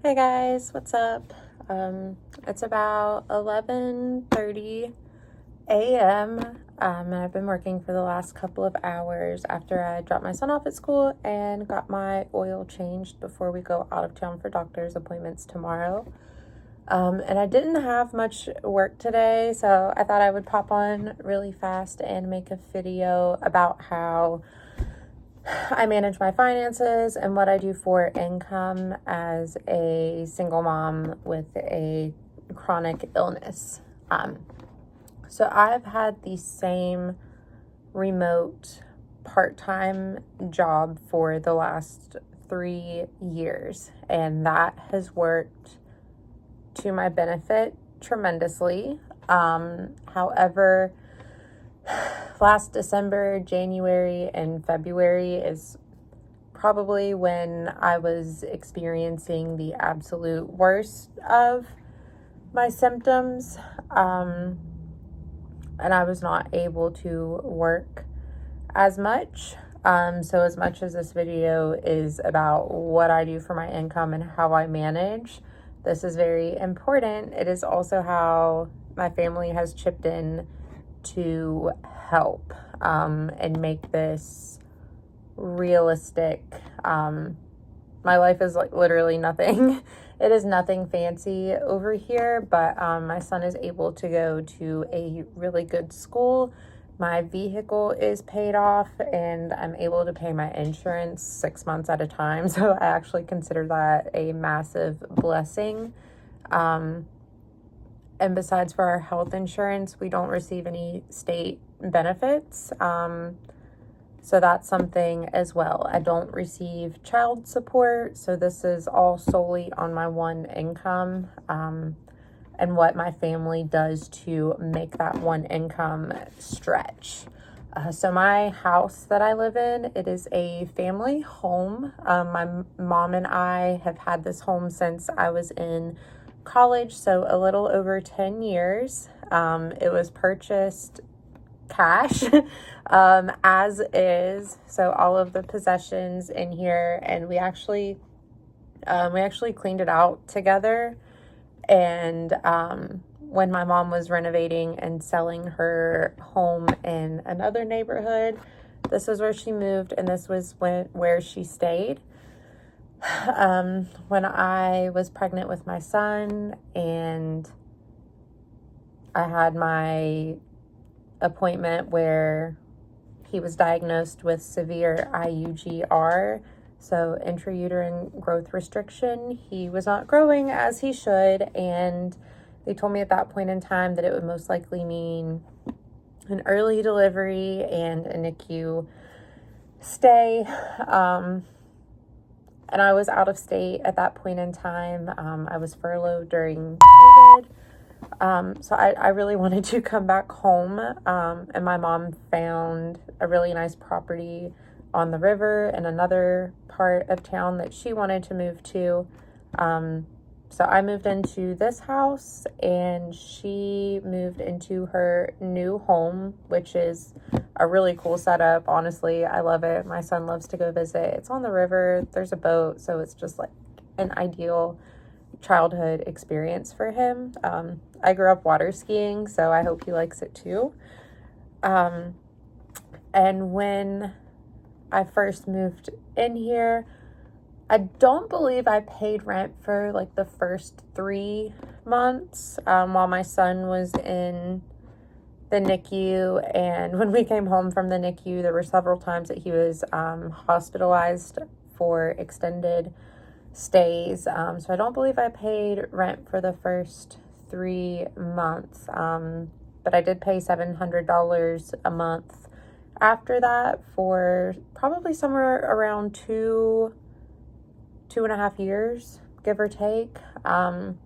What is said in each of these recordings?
Hey guys, what's up? It's about 11:30 a.m. And I've been working for the last couple of hours after I dropped my son off at school and got my oil changed before we go out of town for doctor's appointments tomorrow. And I didn't have much work today, so I thought I would pop on really fast and make a video about how I manage my finances and what I do for income as a single mom with a chronic illness. So I've had the same remote part-time job for the last 3 years, and that has worked to my benefit tremendously. However, last December, January, and February is probably when I was experiencing the absolute worst of my symptoms. And I was not able to work as much. So as much as this video is about what I do for my income and how I manage, this is very important. It is also how my family has chipped in to help and make this realistic. My life is like literally nothing. It is nothing fancy over here, but my son is able to go to a really good school. My vehicle is paid off and I'm able to pay my insurance 6 months at a time. So I actually consider that a massive blessing. And besides for our health insurance, we don't receive any state benefits. So that's something as well. I don't receive child support. So this is all solely on my one income and what my family does to make that one income stretch. So my house that I live in, it is a family home. My mom and I have had this home since I was in college, so a little over 10 years. It was purchased cash as is, so all of the possessions in here, and we actually cleaned it out together. And when my mom was renovating and selling her home in another neighborhood, this is where she moved, and this was where she stayed. When I was pregnant with my son and I had my appointment where he was diagnosed with severe IUGR, so intrauterine growth restriction. He was not growing as he should, and they told me at that point in time that it would most likely mean an early delivery and a NICU stay. And I was out of state at that point in time. I was furloughed during COVID. So I really wanted to come back home. And my mom found a really nice property on the river in another part of town that she wanted to move to. So I moved into this house and she moved into her new home, which is a really cool setup. Honestly, I love it. My son loves to go visit. It's on the river. There's a boat. So it's just like an ideal childhood experience for him. I grew up water skiing, so I hope he likes it too. And when I first moved in here, I don't believe I paid rent for like the first 3 months while my son was in the NICU. And when we came home from the NICU, there were several times that he was hospitalized for extended stays. So I don't believe I paid rent for the first 3 months. But I did pay $700 a month after that for probably somewhere around 2.5 years, give or take. And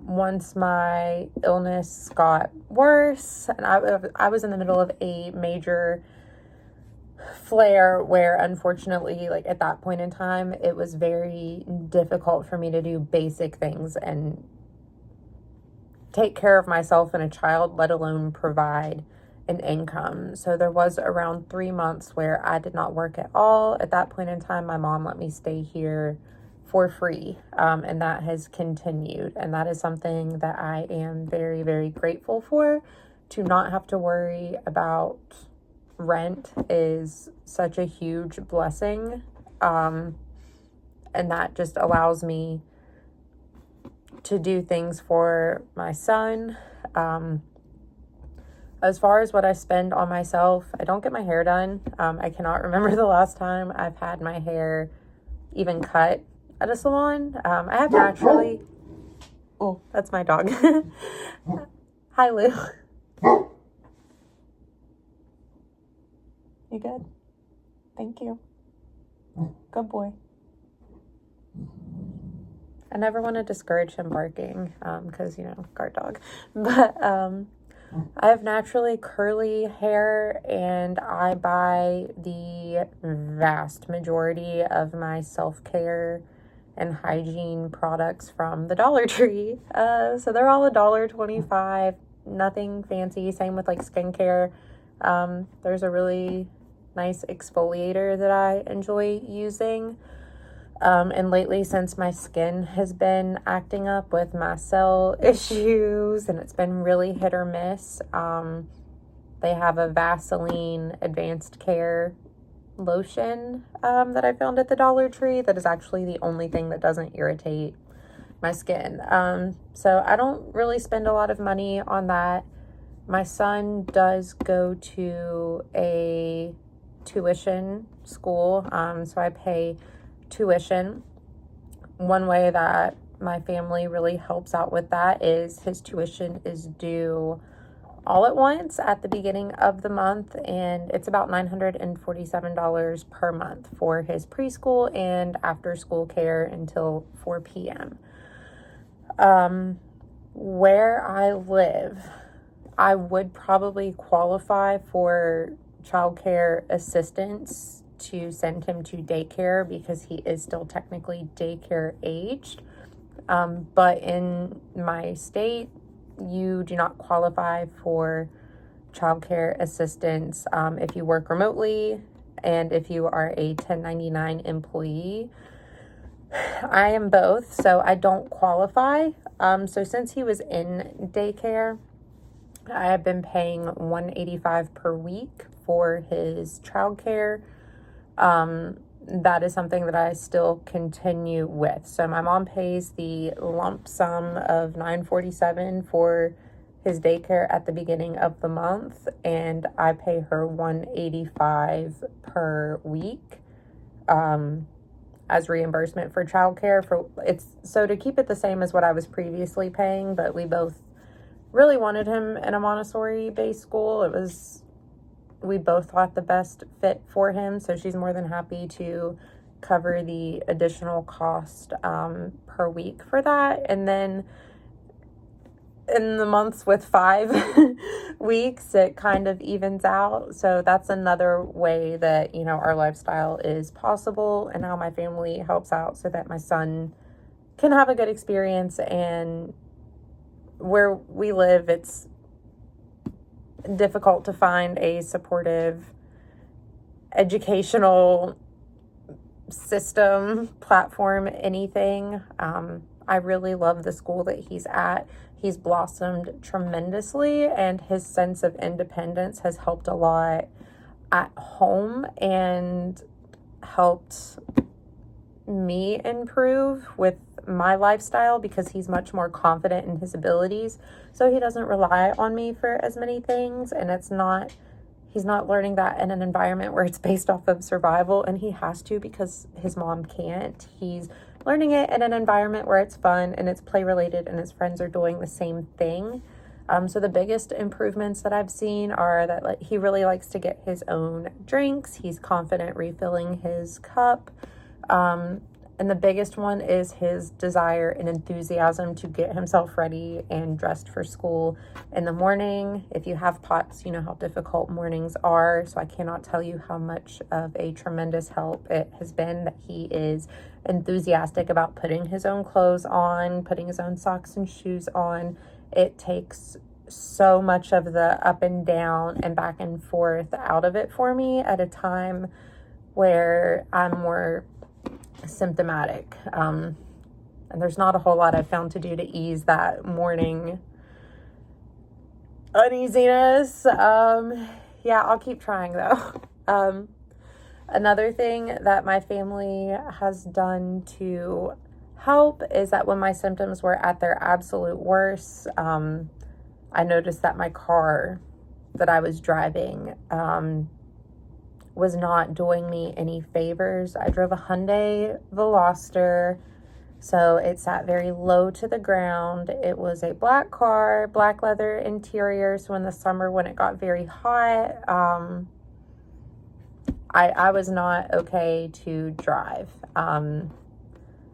once my illness got worse, and I was in the middle of a major flare where unfortunately, like at that point in time, it was very difficult for me to do basic things and take care of myself and a child, let alone provide an income. So there was around 3 months where I did not work at all. At that point in time, my mom let me stay here for free. And that has continued. And that is something that I am very, very grateful for. To not have to worry about rent is such a huge blessing. And that just allows me to do things for my son. As far as what I spend on myself, I don't get my hair done. I cannot remember the last time I've had my hair even cut at a salon. I have naturally... Oh, that's my dog. Hi, Lou. You good? Thank you. Good boy. I never want to discourage him barking, because, guard dog. But I have naturally curly hair, and I buy the vast majority of my self-care and hygiene products from the Dollar Tree. So they're all $1.25, nothing fancy. Same with like skincare. There's a really nice exfoliator that I enjoy using. And lately, since my skin has been acting up with mast cell issues and it's been really hit or miss, they have a Vaseline Advanced Care lotion that I found at the Dollar Tree that is actually the only thing that doesn't irritate my skin. So I don't really spend a lot of money on that. My son does go to a tuition school, so I pay tuition. One way that my family really helps out with that is his tuition is due all at once at the beginning of the month, and it's about $947 per month for his preschool and after school care until 4 p.m. Where I live, I would probably qualify for childcare assistance to send him to daycare because he is still technically daycare aged. But in my state, you do not qualify for childcare assistance if you work remotely and if you are a 1099 employee. I am both, so I don't qualify. So since he was in daycare, I have been paying $185 per week for his childcare. That is something that I still continue with. So my mom pays the lump sum of $947 for his daycare at the beginning of the month, and I pay her $185 per week as reimbursement for childcare. So to keep it the same as what I was previously paying, but we both really wanted him in a Montessori-based school. We both thought the best fit for him, so she's more than happy to cover the additional cost per week for that. And then in the months with 5 weeks, it kind of evens out. So that's another way that, our lifestyle is possible and how my family helps out so that my son can have a good experience. And where we live, it's difficult to find a supportive educational system, platform, anything. I really love the school that he's at. He's blossomed tremendously, and his sense of independence has helped a lot at home and helped me improve with my lifestyle because he's much more confident in his abilities. So he doesn't rely on me for as many things, and he's not learning that in an environment where it's based off of survival, and he has to because his mom can't. He's learning it in an environment where it's fun and it's play related and his friends are doing the same thing. So the biggest improvements that I've seen are that he really likes to get his own drinks. He's confident refilling his cup. And the biggest one is his desire and enthusiasm to get himself ready and dressed for school in the morning. If you have POTS, you know how difficult mornings are. So I cannot tell you how much of a tremendous help it has been that he is enthusiastic about putting his own clothes on, putting his own socks and shoes on. It takes so much of the up and down and back and forth out of it for me at a time where I'm more symptomatic. And there's not a whole lot I've found to do to ease that morning uneasiness. Yeah, I'll keep trying though. Another thing that my family has done to help is that when my symptoms were at their absolute worst, I noticed that my car that I was driving was not doing me any favors. I drove a Hyundai Veloster, so it sat very low to the ground. It was a black car, black leather interior, so in the summer when it got very hot, I was not okay to drive.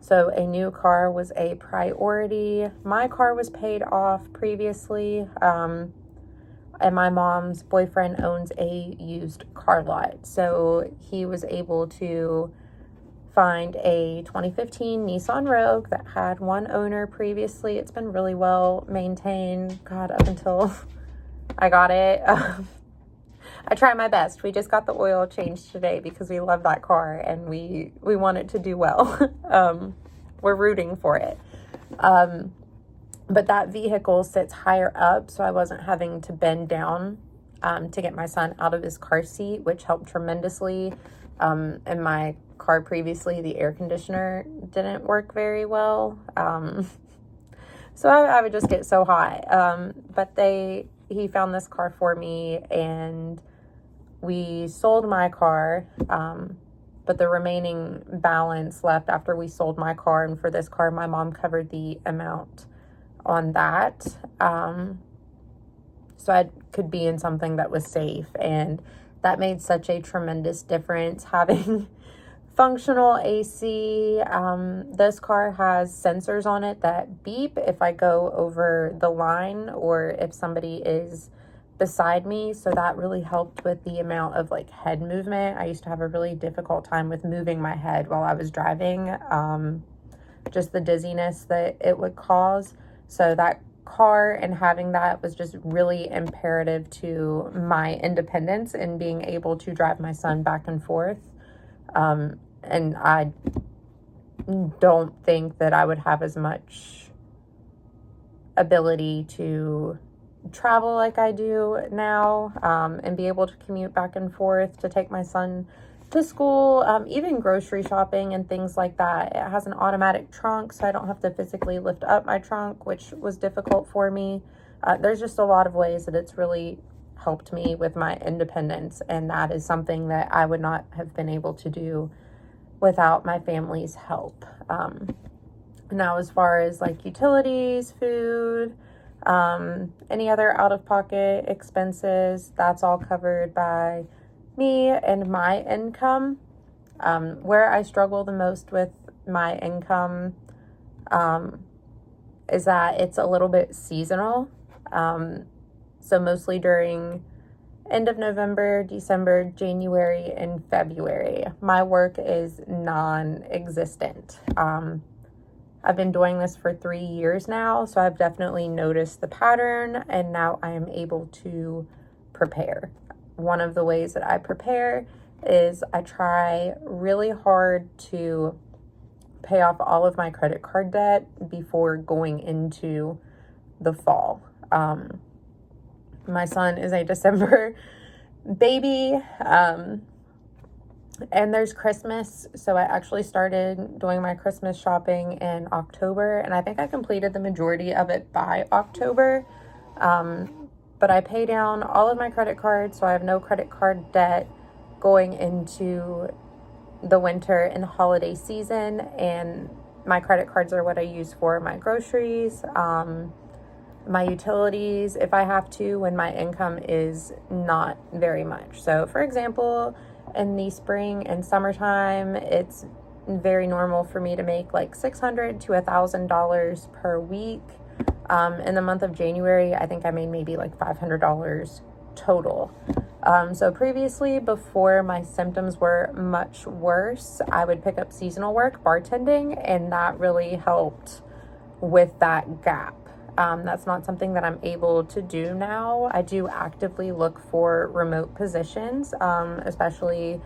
So a new car was a priority. My car was paid off previously, and my mom's boyfriend owns a used car lot. So he was able to find a 2015 Nissan Rogue that had one owner previously. It's been really well maintained, God, up until I got it. I try my best. We just got the oil changed today because we love that car and we want it to do well. We're rooting for it. But that vehicle sits higher up, so I wasn't having to bend down to get my son out of his car seat, which helped tremendously. In my car previously, the air conditioner didn't work very well. So I would just get so hot. But he found this car for me, and we sold my car, but the remaining balance left after we sold my car, and for this car, my mom covered the amount on that. So I could be in something that was safe, and that made such a tremendous difference having functional AC. This car has sensors on it that beep if I go over the line or if somebody is beside me. So that really helped with the amount of like head movement. I used to have a really difficult time with moving my head while I was driving, just the dizziness that it would cause. So that car and having that was just really imperative to my independence and being able to drive my son back and forth. And I don't think that I would have as much ability to travel like I do now, and be able to commute back and forth to take my son to school, even grocery shopping and things like that. It has an automatic trunk, so I don't have to physically lift up my trunk, which was difficult for me. There's just a lot of ways that it's really helped me with my independence, and that is something that I would not have been able to do without my family's help. Now, as far as like utilities, food, any other out-of-pocket expenses, that's all covered by me and my income. Where I struggle the most with my income is that it's a little bit seasonal. So mostly during end of November, December, January, and February, my work is non-existent. I've been doing this for 3 years now, so I've definitely noticed the pattern, and now I am able to prepare. One of the ways that I prepare is I try really hard to pay off all of my credit card debt before going into the fall. My son is a December baby, and there's Christmas, so I actually started doing my Christmas shopping in October, and I think I completed the majority of it by October. But I pay down all of my credit cards, so I have no credit card debt going into the winter and holiday season, and my credit cards are what I use for my groceries, my utilities, if I have to, when my income is not very much. So, for example, in the spring and summertime, it's very normal for me to make like $600 to $1,000 per week. In the month of January, I think I made maybe like $500 total. So previously, before my symptoms were much worse, I would pick up seasonal work, bartending, and that really helped with that gap. That's not something that I'm able to do now. I do actively look for remote positions, especially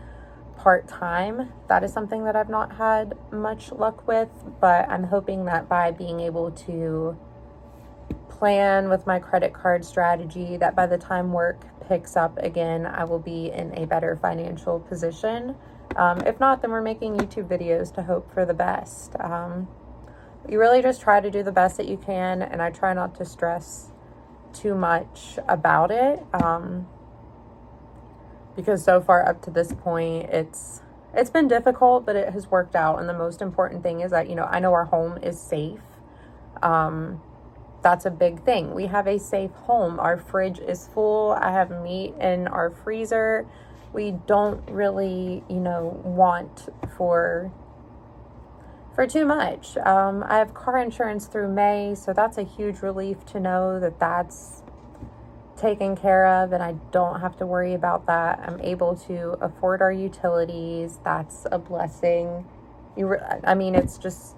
part-time. That is something that I've not had much luck with, but I'm hoping that by being able to plan with my credit card strategy, that by the time work picks up again, I will be in a better financial position. If not, then we're making YouTube videos to hope for the best. You really just try to do the best that you can, and I try not to stress too much about it, because so far up to this point, it's been difficult, but it has worked out. And the most important thing is that, I know our home is safe. That's a big thing. We have a safe home. Our fridge is full. I have meat in our freezer. We don't really, want for too much. I have car insurance through May, so that's a huge relief to know that that's taken care of and I don't have to worry about that. I'm able to afford our utilities. That's a blessing. It's just,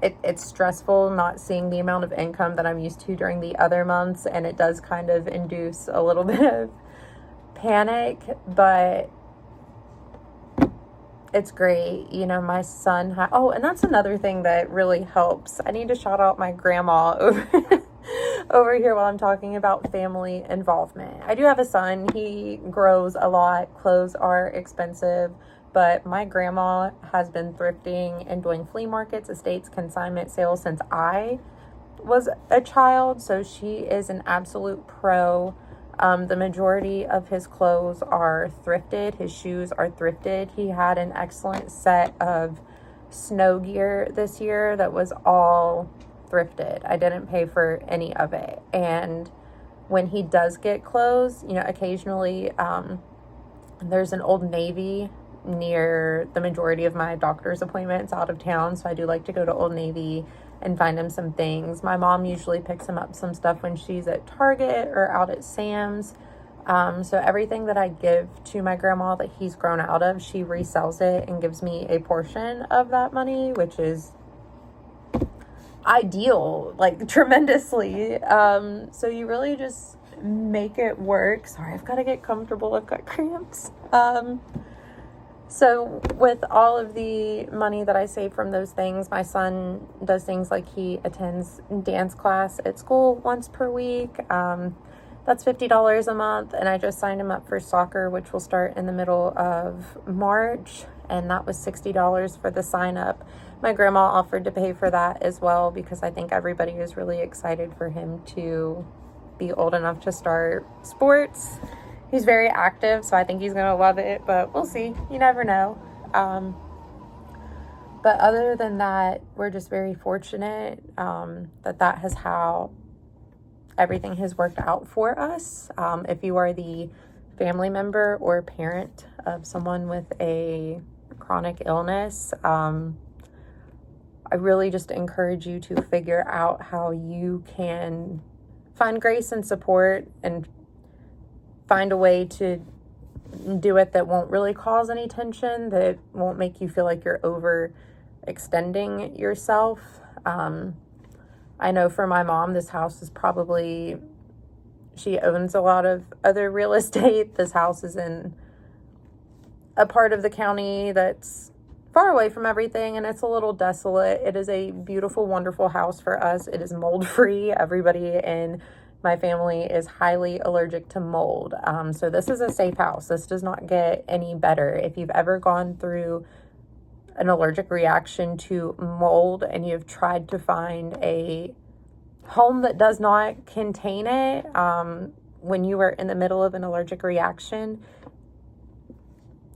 it's stressful not seeing the amount of income that I'm used to during the other months, and it does kind of induce a little bit of panic, but it's great. My son and that's another thing that really helps. I need to shout out my grandma over here while I'm talking about family involvement. I do have a son. He grows a lot. Clothes are expensive, but my grandma has been thrifting and doing flea markets, estates, consignment sales since I was a child, so she is an absolute pro. The majority of his clothes are thrifted. His shoes are thrifted. He had an excellent set of snow gear this year that was all thrifted. I didn't pay for any of it. And when he does get clothes, occasionally there's an Old Navy near the majority of my doctor's appointments out of town, so I do like to go to Old Navy and find him some things. My mom usually picks him up some stuff when she's at Target or out at Sam's. So everything that I give to my grandma that he's grown out of, she resells it and gives me a portion of that money, which is ideal, like tremendously. So you really just make it work. Sorry, I've got to get comfortable. I've got cramps. So with all of the money that I save from those things, my son does things like he attends dance class at school once per week. That's $50 a month. And I just signed him up for soccer, which will start in the middle of March. And that was $60 for the sign up. My grandma offered to pay for that as well, because I think everybody is really excited for him to be old enough to start sports. He's very active, so I think he's going to love it, but we'll see. You never know. But other than that, we're just very fortunate that has how everything has worked out for us. If you are the family member or parent of someone with a chronic illness, I really just encourage you to figure out how you can find grace and support and find a way to do it that won't really cause any tension, that won't make you feel like you're overextending yourself. I know for my mom, this house is probably, she owns a lot of other real estate. This house is in a part of the county that's far away from everything, and it's a little desolate. It is a beautiful, wonderful house for us. It is mold-free. Everybody in my family is highly allergic to mold. So this is a safe house. This does not get any better. If you've ever gone through an allergic reaction to mold and you've tried to find a home that does not contain it, when you are in the middle of an allergic reaction,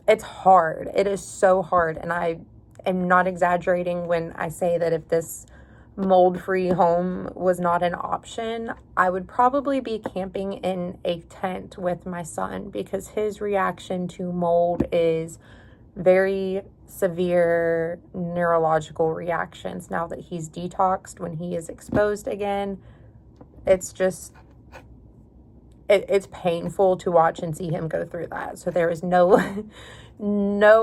it's hard. It is so hard. And I am not exaggerating when I say that if this mold-free home was not an option, I would probably be camping in a tent with my son, because his reaction to mold is very severe neurological reactions. Now that he's detoxed, when he is exposed again, it's just, it's painful to watch and see him go through that. So there is no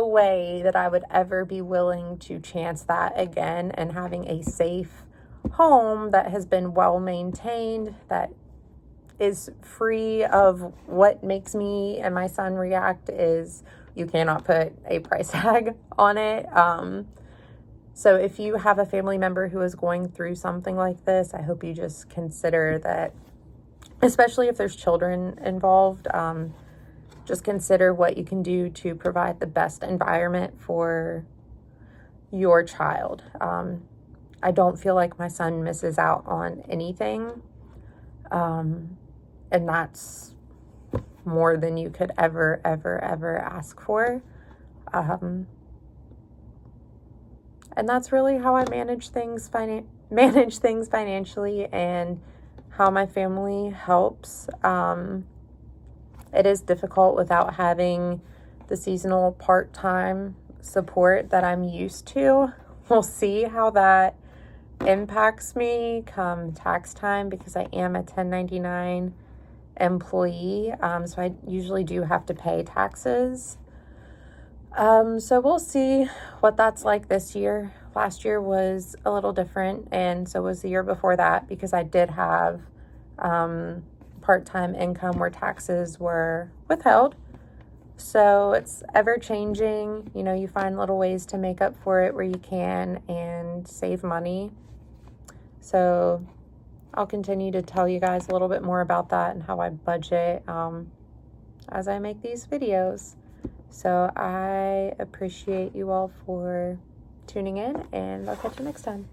way that I would ever be willing to chance that again. And having a safe home that has been well maintained, that is free of what makes me and my son react, is you cannot put a price tag on it. So if you have a family member who is going through something like this, I hope you just consider that, especially if there's children involved, just consider what you can do to provide the best environment for your child. I don't feel like my son misses out on anything. And that's more than you could ever ask for. And that's really how I manage things financially, and how my family helps. It is difficult without having the seasonal part-time support that I'm used to. We'll see how that impacts me come tax time, because I am a 1099 employee. So I usually do have to pay taxes. So we'll see what that's like this year. Last year was a little different, and so was the year before that, because I did have part-time income where taxes were withheld. So it's ever changing. You know, you find little ways to make up for it where you can and save money. So I'll continue to tell you guys a little bit more about that and how I budget as I make these videos. So I appreciate you all for tuning in, and I'll catch you next time.